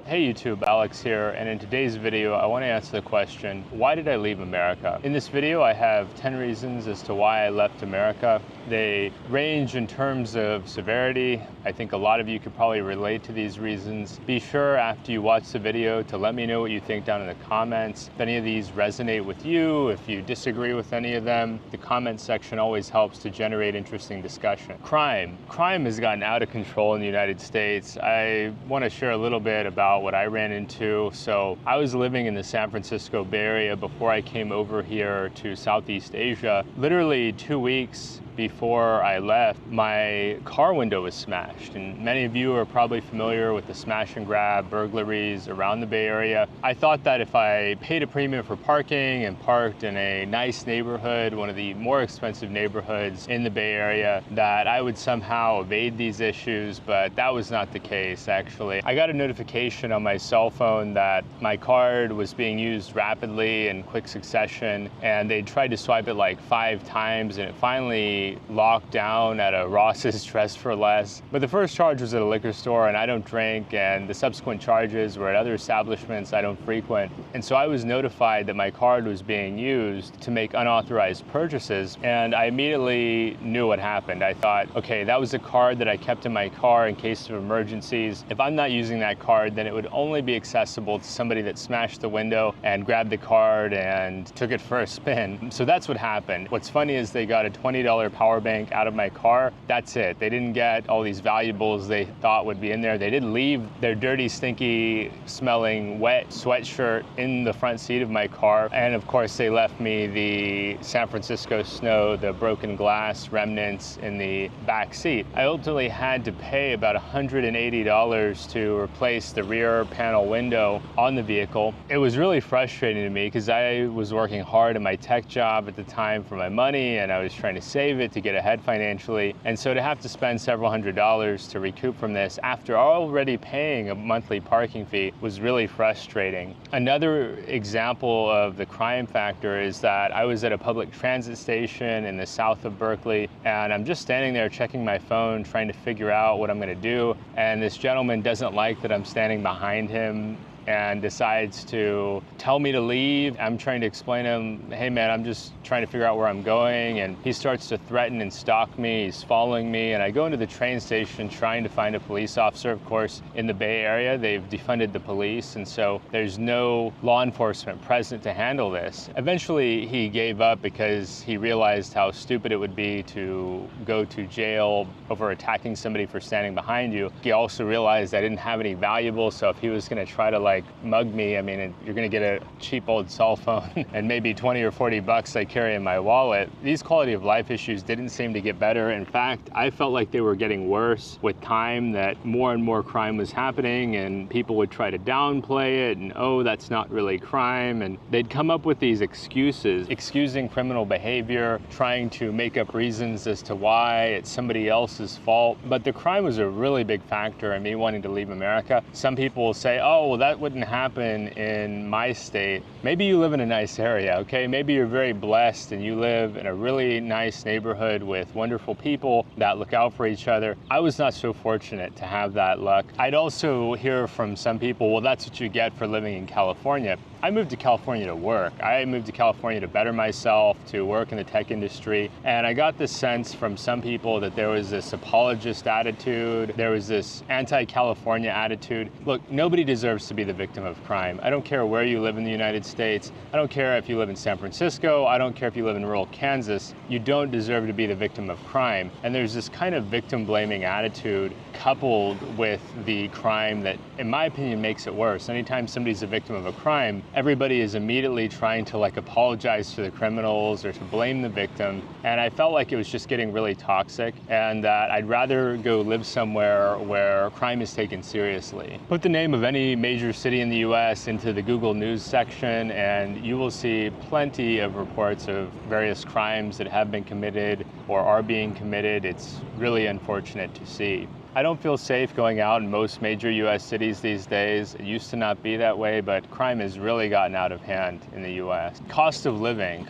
Hey YouTube, Alex here, and in today's video I want to answer the question, why did I leave America? In this video I have 10 reasons as to why I left America. They range in terms of severity. I think a lot of you could probably relate to these reasons. Be sure after you watch the video to let me know what you think down in the comments. If any of these resonate with you, if you disagree with any of them, the comment section always helps to generate interesting discussion. Crime has gotten out of control in the United States. I want to share a little bit about what I ran into. So I was living in the San Francisco Bay Area before I came over here to Southeast Asia. Literally 2 weeks before I left, my car window was smashed. And many of you are probably familiar with the smash and grab burglaries around the Bay Area. I thought that if I paid a premium for parking and parked in a nice neighborhood, one of the more expensive neighborhoods in the Bay Area, that I would somehow evade these issues, but that was not the case actually. I got a notification on my cell phone that my card was being used rapidly in quick succession, and they tried to swipe it like 5 times, and it finally locked down at a Ross's Dress for Less. But the first charge was at a liquor store, and I don't drink, and the subsequent charges were at other establishments I don't frequent. And so I was notified that my card was being used to make unauthorized purchases, and I immediately knew what happened. I thought, okay, that was a card that I kept in my car in case of emergencies. If I'm not using that card, then it would only be accessible to somebody that smashed the window and grabbed the card and took it for a spin. So that's what happened. What's funny is they got a $20 power bank out of my car. That's it. They didn't get all these valuables they thought would be in there. They didn't leave their dirty, stinky smelling wet sweatshirt in the front seat of my car. And of course they left me the San Francisco snow, the broken glass remnants in the back seat. I ultimately had to pay about $180 to replace the rear panel window on the vehicle. It was really frustrating to me because I was working hard at my tech job at the time for my money, and I was trying to save it to get ahead financially. And so to have to spend several $100s to recoup from this after already paying a monthly parking fee was really frustrating. Another example of the crime factor is that I was at a public transit station in the south of Berkeley, and I'm just standing there checking my phone, trying to figure out what I'm going to do. And this gentleman doesn't like that I'm standing behind him and decides to tell me to leave. I'm trying to explain to him, hey man, I'm just trying to figure out where I'm going. And he starts to threaten and stalk me. He's following me. And I go into the train station trying to find a police officer. Of course, in the Bay Area, they've defunded the police. And so there's no law enforcement present to handle this. Eventually, he gave up because he realized how stupid it would be to go to jail over attacking somebody for standing behind you. He also realized I didn't have any valuables. So if he was going to try to mug me, I mean, you're gonna get a cheap old cell phone and maybe 20 or 40 bucks I carry in my wallet. These quality of life issues didn't seem to get better. In fact, I felt like they were getting worse with time, that more and more crime was happening and people would try to downplay it and, oh, that's not really crime. And they'd come up with these excuses, excusing criminal behavior, trying to make up reasons as to why it's somebody else's fault. But the crime was a really big factor in me wanting to leave America. Some people will say, oh, well, that wouldn't happen in my state. Maybe you live in a nice area, okay? Maybe you're very blessed and you live in a really nice neighborhood with wonderful people that look out for each other. I was not so fortunate to have that luck. I'd also hear from some people, well, that's what you get for living in California. I moved to California to work. I moved to California to better myself, to work in the tech industry. And I got the sense from some people that there was this apologist attitude, there was this anti-California attitude. Look, nobody deserves to be the victim of crime. I don't care where you live in the United States. I don't care if you live in San Francisco. I don't care if you live in rural Kansas. You don't deserve to be the victim of crime. And there's this kind of victim-blaming attitude coupled with the crime that, in my opinion, makes it worse. Anytime somebody's a victim of a crime, everybody is immediately trying to apologize to the criminals or to blame the victim. And I felt like it was just getting really toxic, and that I'd rather go live somewhere where crime is taken seriously. Put the name of any major city in the US into the Google News section, and you will see plenty of reports of various crimes that have been committed or are being committed. It's really unfortunate to see. I don't feel safe going out in most major US cities these days. It used to not be that way, but crime has really gotten out of hand in the US. Cost of living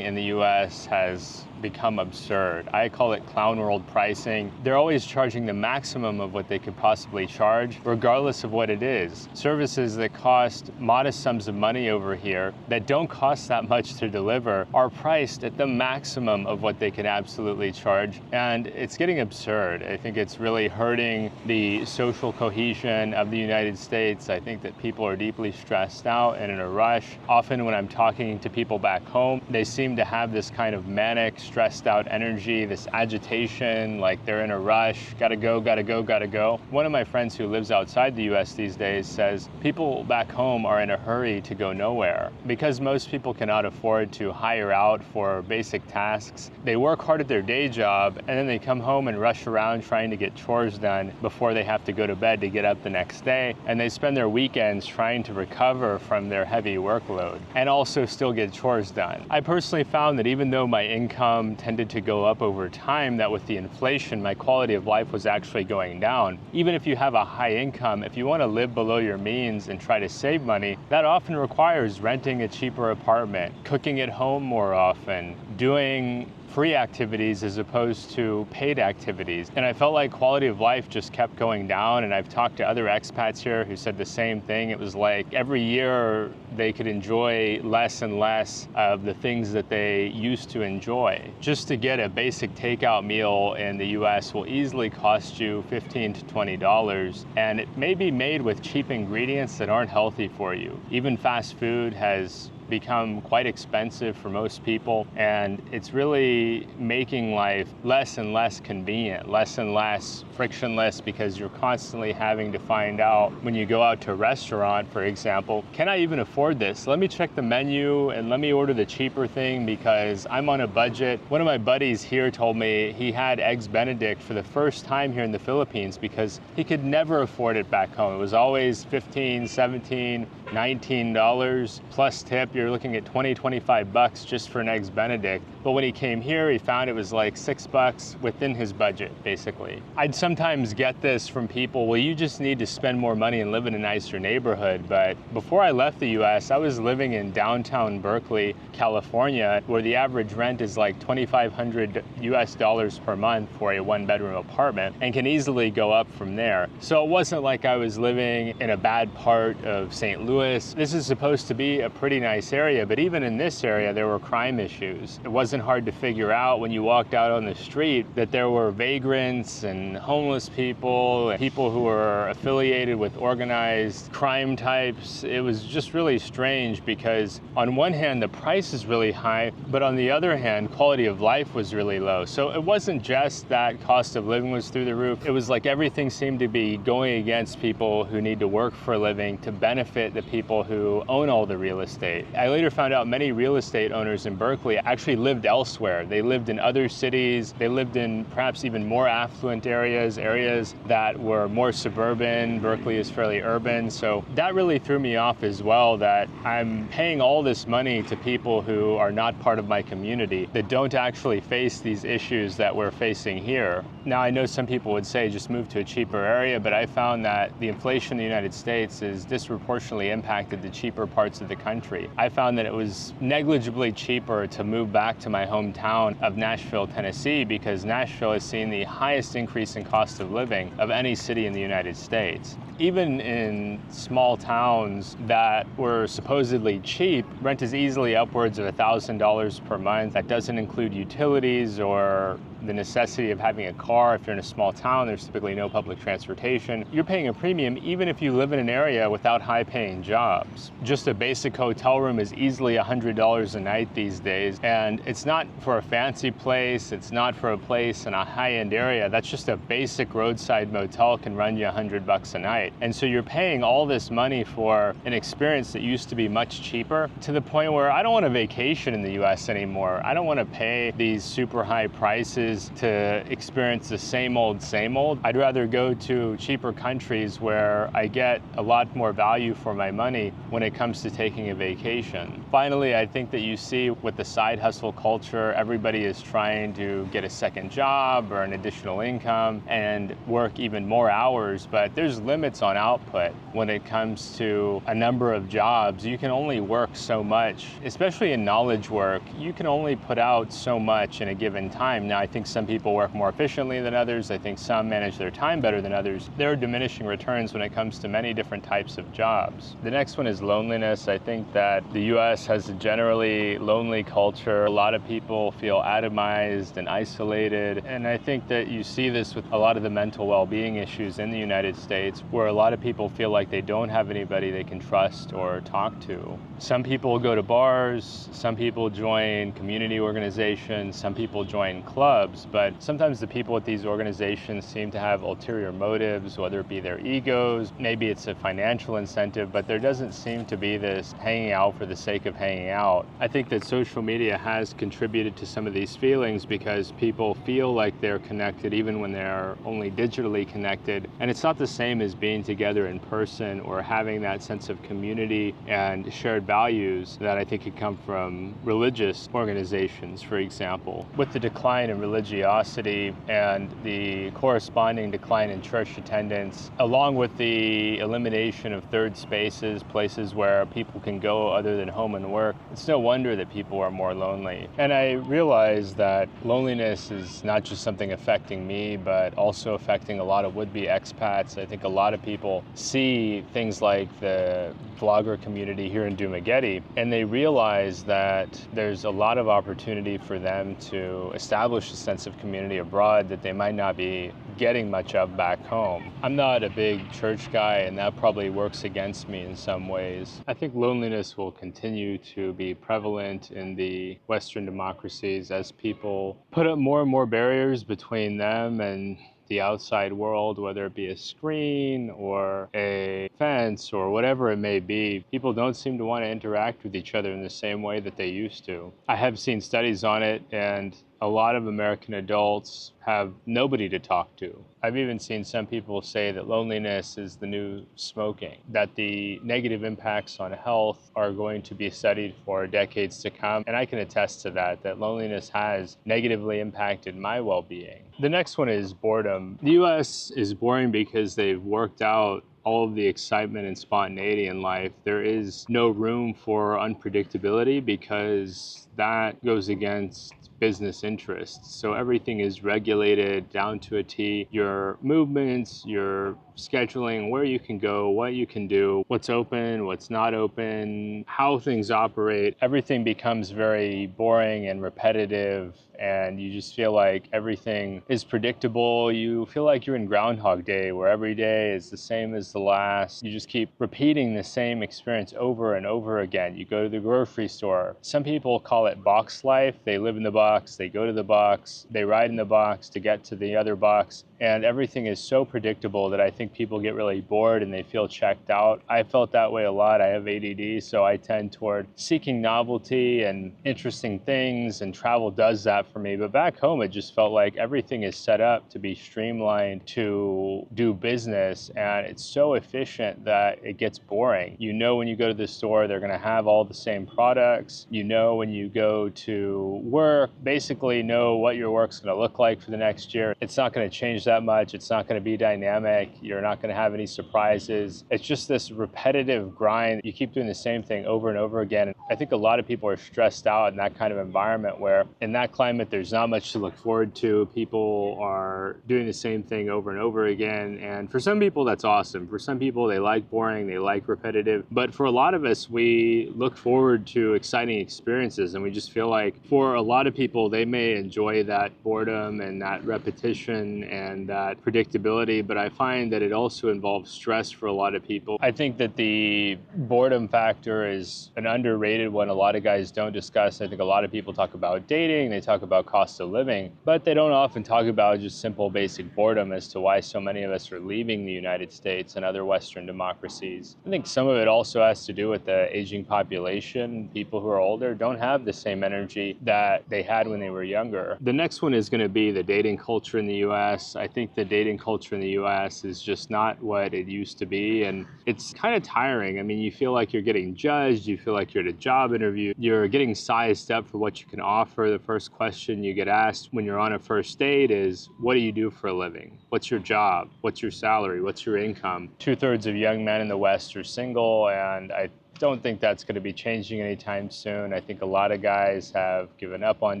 in the US has become absurd. I call it clown world pricing. They're always charging the maximum of what they could possibly charge, regardless of what it is. Services that cost modest sums of money over here that don't cost that much to deliver are priced at the maximum of what they could absolutely charge, and it's getting absurd. I think it's really hurting the social cohesion of the United States. I think that people are deeply stressed out and in a rush. Often when I'm talking to people back home, they seem to have this kind of manic, stressed out energy, this agitation, like they're in a rush, gotta go, gotta go, gotta go. One of my friends who lives outside the US these days says people back home are in a hurry to go nowhere. Because most people cannot afford to hire out for basic tasks, they work hard at their day job and then they come home and rush around trying to get chores done before they have to go to bed to get up the next day, and they spend their weekends trying to recover from their heavy workload and also still get chores done. I personally found that even though my income tended to go up over time, that with the inflation, my quality of life was actually going down. Even if you have a high income, if you want to live below your means and try to save money, that often requires renting a cheaper apartment, cooking at home more often, doing free activities as opposed to paid activities. And I felt like quality of life just kept going down, and I've talked to other expats here who said the same thing. It was like every year they could enjoy less and less of the things that they used to enjoy. Just to get a basic takeout meal in the US will easily cost you $15 to $20, and it may be made with cheap ingredients that aren't healthy for you. Even fast food has become quite expensive for most people, and it's really making life less and less convenient, less and less frictionless, because you're constantly having to find out when you go out to a restaurant, for example, can I even afford this? Let me check the menu and let me order the cheaper thing because I'm on a budget. One of my buddies here told me he had Eggs Benedict for the first time here in the Philippines because he could never afford it back home. It was always $15, $17, $19 plus tip. You're looking at $20, $25 just for an Eggs Benedict. But when he came here, he found it was like $6 within his budget, basically. I'd sometimes get this from people, well, you just need to spend more money and live in a nicer neighborhood. But before I left the US, I was living in downtown Berkeley, California, where the average rent is like $2,500 per month for a one-bedroom apartment and can easily go up from there. So it wasn't like I was living in a bad part of St. Louis. This is supposed to be a pretty nice area, but even in this area, there were crime issues. It wasn't hard to figure out when you walked out on the street that there were vagrants and homeless people and people who were affiliated with organized crime types. It was just really strange because on one hand, the price is really high, but on the other hand, quality of life was really low. So it wasn't just that cost of living was through the roof. It was like everything seemed to be going against people who need to work for a living to benefit the people who own all the real estate. I later found out many real estate owners in Berkeley actually lived elsewhere. They lived in other cities. They lived in perhaps even more affluent areas that were more suburban. Berkeley is fairly urban. So that really threw me off as well, that I'm paying all this money to people who are not part of my community, that don't actually face these issues that we're facing here. Now, I know some people would say just move to a cheaper area, but I found that the inflation in the United States is disproportionately impacted the cheaper parts of the country. I found that it was negligibly cheaper to move back to my hometown of Nashville, Tennessee, because Nashville has seen the highest increase in cost of living of any city in the United States. Even in small towns that were supposedly cheap, rent is easily upwards of $1,000 per month. That doesn't include utilities or the necessity of having a car. If you're in a small town, there's typically no public transportation. You're paying a premium even if you live in an area without high-paying jobs. Just a basic hotel room is easily $100 a night these days, and it's not for a fancy place, it's not for a place in a high-end area. That's just a basic roadside motel can run you $100 a night. And so you're paying all this money for an experience that used to be much cheaper, to the point where I don't want to vacation in the US anymore. I don't want to pay these super high prices is to experience the same old, same old. I'd rather go to cheaper countries where I get a lot more value for my money when it comes to taking a vacation. Finally, I think that you see with the side hustle culture, everybody is trying to get a second job or an additional income and work even more hours, but there's limits on output when it comes to a number of jobs. You can only work so much, especially in knowledge work. You can only put out so much in a given time. Now, I think some people work more efficiently than others. I think some manage their time better than others. There are diminishing returns when it comes to many different types of jobs. The next one is loneliness. I think that the US has a generally lonely culture. A lot of people feel atomized and isolated. And I think that you see this with a lot of the mental well-being issues in the United States, where a lot of people feel like they don't have anybody they can trust or talk to. Some people go to bars, some people join community organizations, some people join clubs, but sometimes the people at these organizations seem to have ulterior motives, whether it be their egos, maybe it's a financial incentive, but there doesn't seem to be this hanging out for the sake of hanging out. I think that social media has contributed to some of these feelings because people feel like they're connected even when they're only digitally connected. And it's not the same as being together in person or having that sense of community and shared values that I think could come from religious organizations, for example. With the decline in religiosity and the corresponding decline in church attendance, along with the elimination of third spaces, places where people can go other than home and work, it's no wonder that people are more lonely. And I realize that loneliness is not just something affecting me, but also affecting a lot of would-be expats. I think a lot of people see things like the vlogger community here in Dumaguete, and they realize that there's a lot of opportunity for them to establish a sense of community abroad that they might not be getting much of back home. I'm not a big church guy, and that probably works against me in some ways. I think loneliness will continue to be prevalent in the Western democracies as people put up more and more barriers between them and the outside world, whether it be a screen or a fence or whatever it may be. People don't seem to want to interact with each other in the same way that they used to. I have seen studies on it, and a lot of American adults have nobody to talk to. I've even seen some people say that loneliness is the new smoking, that the negative impacts on health are going to be studied for decades to come. And I can attest to that, that loneliness has negatively impacted my well-being. The next one is boredom. The US is boring because they've worked out all of the excitement and spontaneity in life. There is no room for unpredictability because that goes against business interests. So everything is regulated down to a T. Your movements, your scheduling, where you can go, what you can do, what's open, what's not open, how things operate. Everything becomes very boring and repetitive, and you just feel like everything is predictable. You feel like you're in Groundhog Day, where every day is the same as the last. You just keep repeating the same experience over and over again. You go to the grocery store. Some people call it box life. They live in the box, they go to the box, they ride in the box to get to the other box, and everything is so predictable that I think people get really bored and they feel checked out. I felt that way a lot. I have ADD, so I tend toward seeking novelty and interesting things, and travel does that for me. But back home, it just felt like everything is set up to be streamlined to do business, and it's so efficient that it gets boring. You know, when you go to the store, they're going to have all the same products. You know, when you go to work, basically know what your work's going to look like for the next year. It's not going to change that much. It's not going to be dynamic. You're not going to have any surprises. It's just this repetitive grind. You keep doing the same thing over and over again. And I think a lot of people are stressed out in that kind of environment, where in that climate, there's not much to look forward to. People are doing the same thing over and over again. And for some people, that's awesome. For some people, they like boring, they like repetitive. But for a lot of us, we look forward to exciting experiences, and we just feel like for a lot of people, they may enjoy that boredom and that repetition and that predictability, but I find that it also involves stress for a lot of people. I think that the boredom factor is an underrated one a lot of guys don't discuss. I think a lot of people talk about dating, they talk about cost of living, but they don't often talk about just simple basic boredom as to why so many of us are leaving the United States and other Western democracies. I think some of it also has to do with the aging population. People who are older don't have the same energy that they had had when they were younger. The next one is going to be the dating culture in the US. I think the dating culture in the US is just not what it used to be, and it's kind of tiring. I mean, you feel like you're getting judged, you feel like you're at a job interview, you're getting sized up for what you can offer. The first question you get asked when you're on a first date is, what do you do for a living? What's your job? What's your salary? What's your income? 2/3 of young men in the West are single, and I don't think that's going to be changing anytime soon. I think a lot of guys have given up on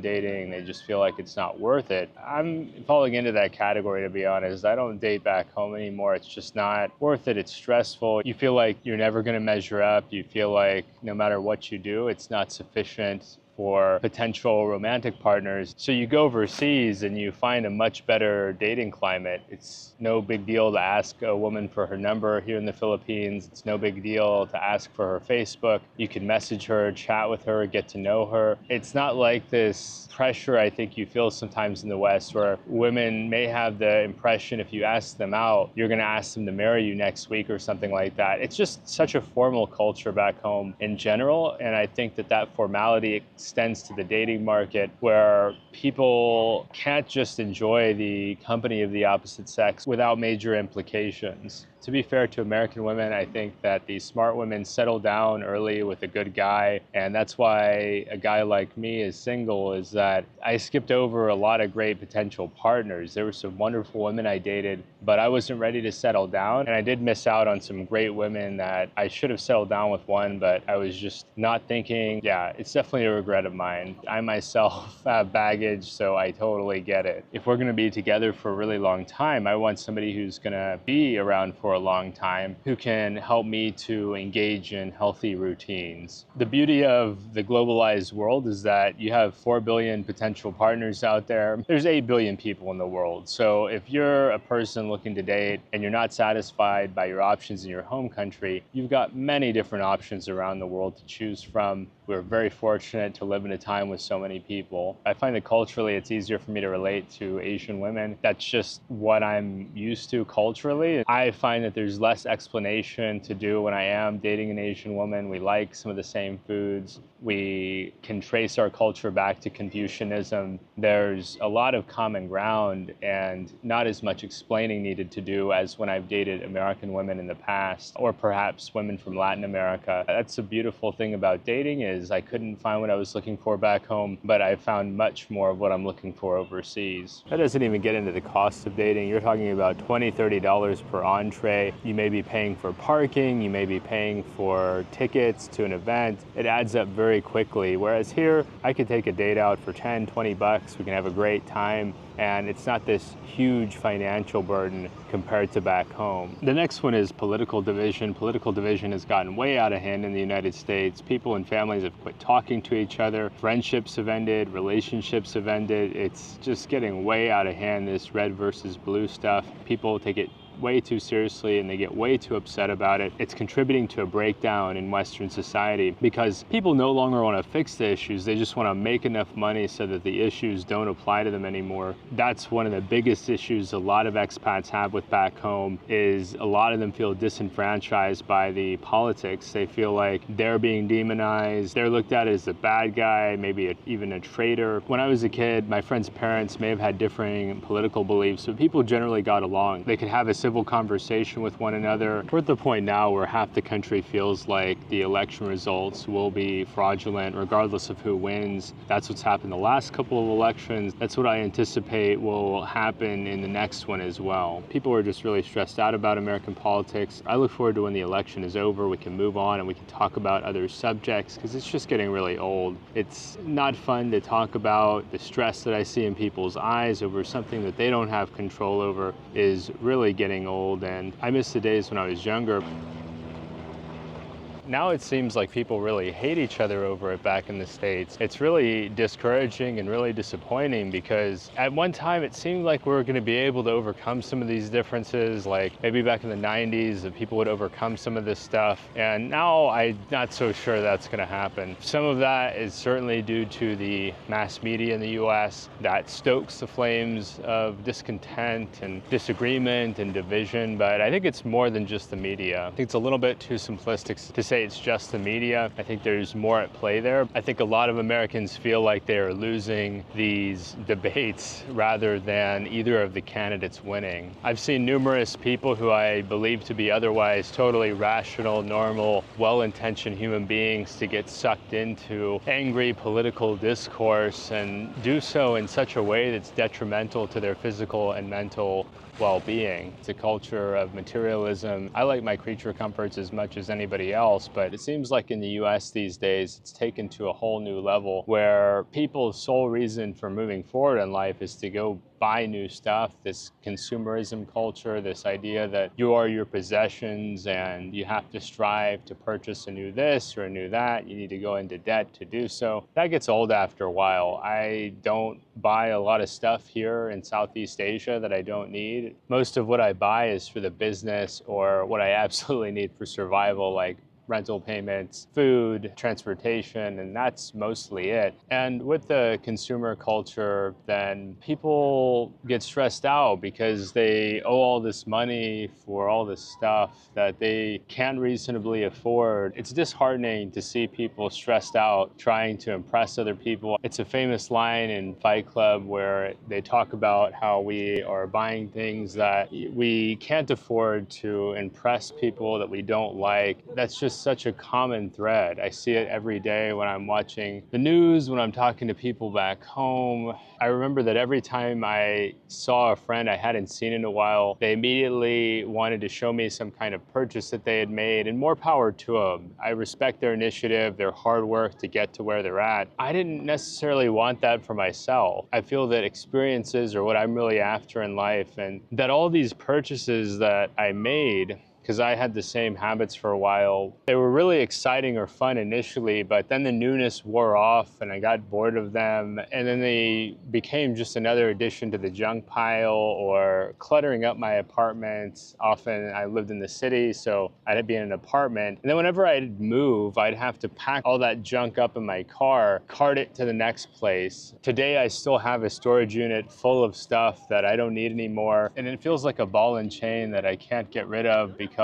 dating. They just feel like it's not worth it. I'm falling into that category, to be honest. I don't date back home anymore. It's just not worth it. It's stressful. You feel like you're never going to measure up. You feel like no matter what you do, it's not sufficient for potential romantic partners. So you go overseas and you find a much better dating climate. It's no big deal to ask a woman for her number here in the Philippines. It's no big deal to ask for her Facebook. You can message her, chat with her, get to know her. It's not like this pressure I think you feel sometimes in the West, where women may have the impression if you ask them out, you're going to ask them to marry you next week or something like that. It's just such a formal culture back home in general, and I think that formality extends to the dating market, where people can't just enjoy the company of the opposite sex without major implications. To be fair to American women, I think that the smart women settle down early with a good guy, and that's why a guy like me is single, is that I skipped over a lot of great potential partners. There were some wonderful women I dated, but I wasn't ready to settle down, and I did miss out on some great women that I should have settled down with one, but I was just not thinking. Yeah, it's definitely a regret of mine. I myself have baggage, so I totally get it. If we're gonna be together for a really long time, I want somebody who's gonna be around for a long time, who can help me to engage in healthy routines. The beauty of the globalized world is that you have 4 billion potential partners out there. There's 8 billion people in the world. So if you're a person looking to date and you're not satisfied by your options in your home country, you've got many different options around the world to choose from. We're very fortunate to live in a time with so many people. I find that culturally it's easier for me to relate to Asian women. That's just what I'm used to culturally. I find that there's less explanation to do when I am dating an Asian woman. We like some of the same foods. We can trace our culture back to Confucianism. There's a lot of common ground and not as much explaining needed to do as when I've dated American women in the past, or perhaps women from Latin America. That's a beautiful thing about dating, is I couldn't find what I was looking for back home, but I found much more of what I'm looking for overseas. That doesn't even get into the cost of dating. You're talking about $20, $30 per entree. You may be paying for parking, you may be paying for tickets to an event. It adds up very quickly. Whereas here, I could take a date out for 10, 20 bucks. We can have a great time, and it's not this huge financial burden compared to back home. The next one is political division. Political division has gotten way out of hand in the United States. People and families have quit talking to each other. Friendships have ended, relationships have ended. It's just getting way out of hand, this red versus blue stuff. People take it way too seriously and they get way too upset about it. It's contributing to a breakdown in Western society because people no longer want to fix the issues. They just want to make enough money so that the issues don't apply to them anymore. That's one of the biggest issues a lot of expats have with back home, is a lot of them feel disenfranchised by the politics. They feel like they're being demonized. They're looked at as a bad guy, maybe even a traitor. When I was a kid, my friends' parents may have had differing political beliefs, but people generally got along. They could have a civil conversation with one another. We're at the point now where half the country feels like the election results will be fraudulent regardless of who wins. That's what's happened the last couple of elections. That's what I anticipate will happen in the next one as well. People are just really stressed out about American politics. I look forward to when the election is over, we can move on and we can talk about other subjects, because it's just getting really old. It's not fun to talk about. The stress that I see in people's eyes over something that they don't have control over is really getting old, and I miss the days when I was younger. Now it seems like people really hate each other over it back in the States. It's really discouraging and really disappointing, because at one time it seemed like we were going to be able to overcome some of these differences, like maybe back in the 90s that people would overcome some of this stuff, and now I'm not so sure that's going to happen. Some of that is certainly due to the mass media in the US that stokes the flames of discontent and disagreement and division, but I think it's more than just the media. I think it's a little bit too simplistic to say say it's just the media. I think there's more at play there. I think a lot of Americans feel like they are losing these debates rather than either of the candidates winning. I've seen numerous people who I believe to be otherwise totally rational, normal, well-intentioned human beings to get sucked into angry political discourse and do so in such a way that's detrimental to their physical and mental well-being. It's a culture of materialism. I like my creature comforts as much as anybody else, but it seems like in the US these days, it's taken to a whole new level where people's sole reason for moving forward in life is to go buy new stuff, this consumerism culture, this idea that you are your possessions and you have to strive to purchase a new this or a new that. You need to go into debt to do so. That gets old after a while. I don't buy a lot of stuff here in Southeast Asia that I don't need. Most of what I buy is for the business or what I absolutely need for survival, like rental payments, food, transportation, and that's mostly it. And with the consumer culture, then people get stressed out because they owe all this money for all this stuff that they can't reasonably afford. It's disheartening to see people stressed out trying to impress other people. It's a famous line in Fight Club where they talk about how we are buying things that we can't afford to impress people that we don't like. That's just such a common thread. I see it every day when I'm watching the news, when I'm talking to people back home. I remember that every time I saw a friend I hadn't seen in a while, they immediately wanted to show me some kind of purchase that they had made, and more power to them. I respect their initiative, their hard work to get to where they're at. I didn't necessarily want that for myself. I feel that experiences are what I'm really after in life, and that all these purchases that I made, because I had the same habits for a while. They were really exciting or fun initially, but then the newness wore off and I got bored of them. And then they became just another addition to the junk pile or cluttering up my apartment. Often I lived in the city, so I'd be in an apartment. And then whenever I'd move, I'd have to pack all that junk up in my car, cart it to the next place. Today, I still have a storage unit full of stuff that I don't need anymore. And it feels like a ball and chain that I can't get rid of because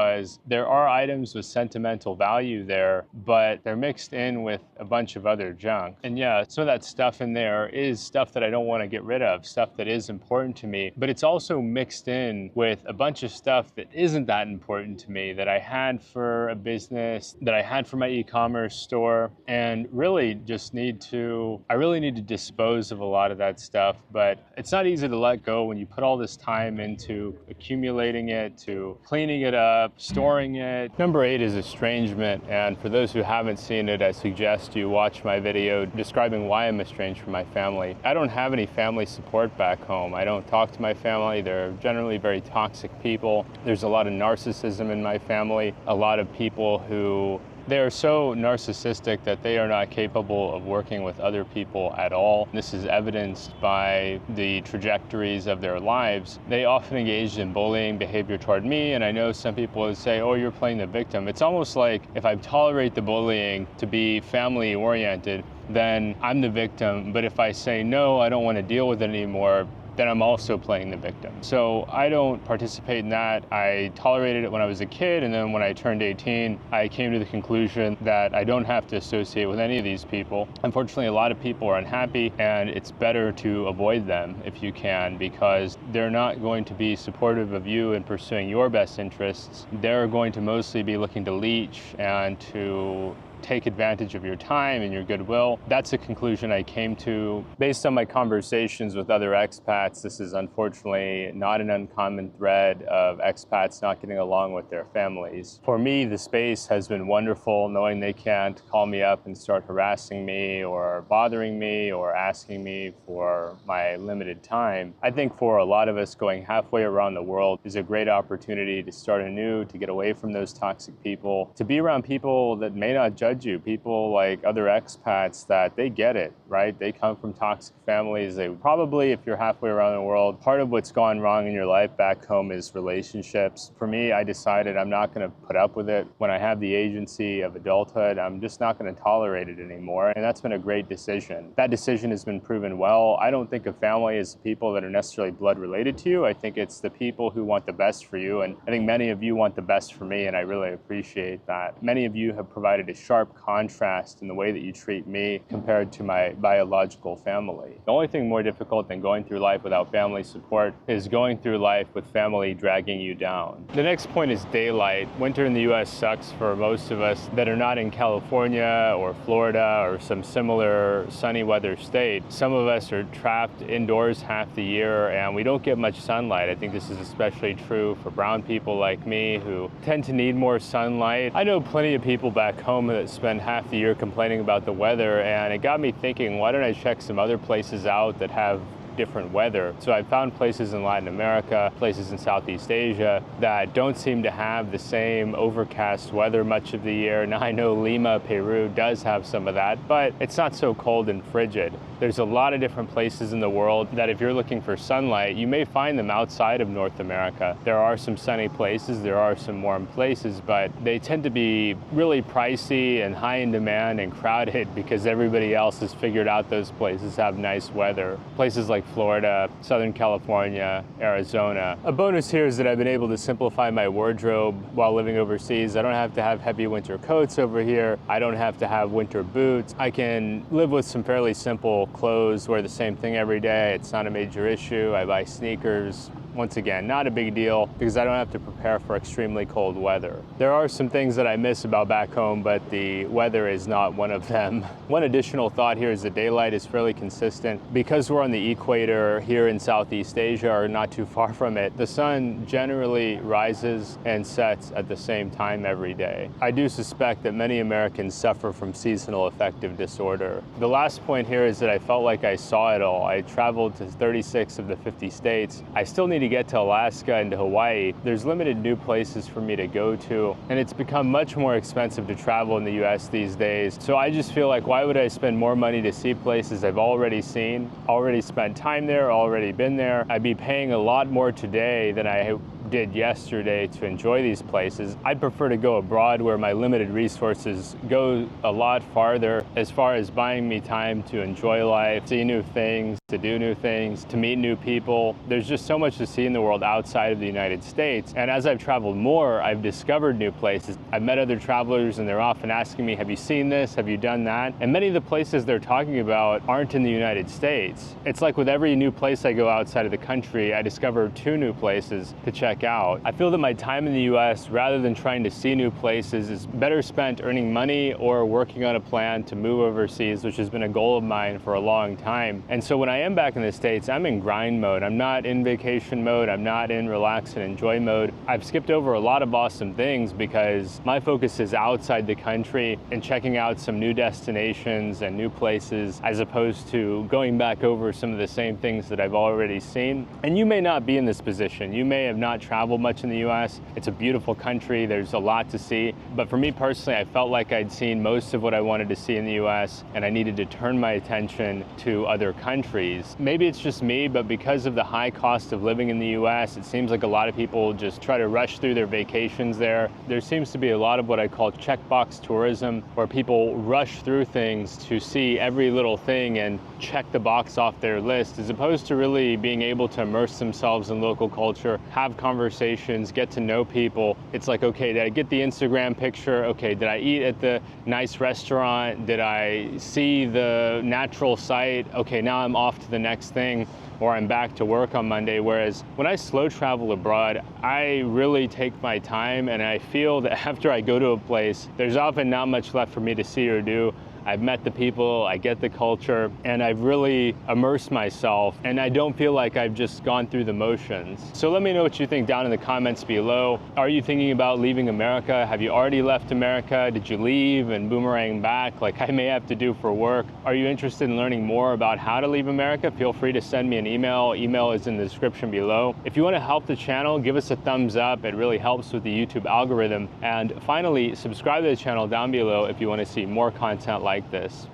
there are items with sentimental value there, but they're mixed in with a bunch of other junk. And yeah, some of that stuff in there is stuff that I don't want to get rid of, stuff that is important to me, but it's also mixed in with a bunch of stuff that isn't that important to me, that I had for a business, that I had for my e-commerce store, and really just I really need to dispose of a lot of that stuff, but it's not easy to let go when you put all this time into accumulating it, to cleaning it up, storing it. Number 8 is estrangement, and for those who haven't seen it, I suggest you watch my video describing why I'm estranged from my family. I don't have any family support back home. I don't talk to my family. They're generally very toxic people. There's a lot of narcissism in my family, a lot of people who they are so narcissistic that they are not capable of working with other people at all. This is evidenced by the trajectories of their lives. They often engage in bullying behavior toward me, and I know some people would say, oh, you're playing the victim. It's almost like if I tolerate the bullying to be family oriented, then I'm the victim. But if I say, no, I don't want to deal with it anymore, then I'm also playing the victim. So I don't participate in that. I tolerated it when I was a kid, and then when I turned 18, I came to the conclusion that I don't have to associate with any of these people. Unfortunately, a lot of people are unhappy, and it's better to avoid them if you can, because they're not going to be supportive of you in pursuing your best interests. They're going to mostly be looking to leech and to take advantage of your time and your goodwill. That's a conclusion I came to based on my conversations with other expats. This is unfortunately not an uncommon thread of expats not getting along with their families. For me, the space has been wonderful, knowing they can't call me up and start harassing me or bothering me or asking me for my limited time. I think for a lot of us, going halfway around the world is a great opportunity to start anew, to get away from those toxic people, to be around people that may not judge judge you. People like other expats that they get it, right? They come from toxic families. They probably, if you're halfway around the world, part of what's gone wrong in your life back home is relationships. For me, I decided I'm not going to put up with it. When I have the agency of adulthood, I'm just not going to tolerate it anymore. And that's been a great decision. That decision has been proven well. I don't think of family as people that are necessarily blood related to you. I think it's the people who want the best for you. And I think many of you want the best for me, and I really appreciate that. Many of you have provided a sharp contrast in the way that you treat me compared to my biological family. The only thing more difficult than going through life without family support is going through life with family dragging you down. The next point is daylight. Winter in the US sucks for most of us that are not in California or Florida or some similar sunny weather state. Some of us are trapped indoors half the year and we don't get much sunlight. I think this is especially true for brown people like me who tend to need more sunlight. I know plenty of people back home that spend half the year complaining about the weather, and it got me thinking, why don't I check some other places out that have different weather? So I found places in Latin America, places in Southeast Asia that don't seem to have the same overcast weather much of the year. Now I know Lima, Peru does have some of that, but it's not so cold and frigid. There's a lot of different places in the world that if you're looking for sunlight, you may find them outside of North America. There are some sunny places, there are some warm places, but they tend to be really pricey and high in demand and crowded because everybody else has figured out those places have nice weather. Places like Florida, Southern California, Arizona. A bonus here is that I've been able to simplify my wardrobe while living overseas. I don't have to have heavy winter coats over here. I don't have to have winter boots. I can live with some fairly simple clothes, wear the same thing every day. It's not a major issue. I buy sneakers. Once again, not a big deal because I don't have to prepare for extremely cold weather. There are some things that I miss about back home, but the weather is not one of them. One additional thought here is the daylight is fairly consistent. Because we're on the equator here in Southeast Asia or not too far from it, the sun generally rises and sets at the same time every day. I do suspect that many Americans suffer from seasonal affective disorder. The last point here is that I felt like I saw it all. I traveled to 36 of the 50 states. I still need to get to Alaska and to Hawaii. There's limited new places for me to go to, and it's become much more expensive to travel in the US these days. So I just feel like, why would I spend more money to see places I've already seen, already spent time there, already been there? I'd be paying a lot more today than I did yesterday to enjoy these places. I'd prefer to go abroad where my limited resources go a lot farther as far as buying me time to enjoy life, see new things, to do new things, to meet new people. There's just so much to see in the world outside of the United States. And as I've traveled more, I've discovered new places. I've met other travelers and they're often asking me, have you seen this? Have you done that? And many of the places they're talking about aren't in the United States. It's like with every new place I go outside of the country, I discover 2 new places to check out. I feel that my time in the US, rather than trying to see new places, is better spent earning money or working on a plan to move overseas, which has been a goal of mine for a long time. And so when I am back in the States, I'm in grind mode. I'm not in vacation mode. I'm not in relax and enjoy mode. I've skipped over a lot of awesome things because my focus is outside the country and checking out some new destinations and new places as opposed to going back over some of the same things that I've already seen. And you may not be in this position. You may have not traveled much in the US. It's a beautiful country. There's a lot to see. But for me personally, I felt like I'd seen most of what I wanted to see in the US and I needed to turn my attention to other countries. Maybe it's just me, but because of the high cost of living in the US, it seems like a lot of people just try to rush through their vacations there. There seems to be a lot of what I call checkbox tourism, where people rush through things to see every little thing and check the box off their list, as opposed to really being able to immerse themselves in local culture, have conversations, get to know people. It's like, okay, did I get the Instagram picture? Okay, did I eat at the nice restaurant? Did I see the natural site? Okay, now I'm off to the next thing, or I'm back to work on Monday. Whereas when I slow travel abroad, I really take my time and I feel that after I go to a place, there's often not much left for me to see or do. I've met the people, I get the culture, and I've really immersed myself, and I don't feel like I've just gone through the motions. So let me know what you think down in the comments below. Are you thinking about leaving America? Have you already left America? Did you leave and boomerang back like I may have to do for work? Are you interested in learning more about how to leave America? Feel free to send me an email. Email is in the description below. If you want to help the channel, give us a thumbs up. It really helps with the YouTube algorithm. And finally, subscribe to the channel down below if you want to see more content like this.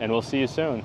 And we'll see you soon.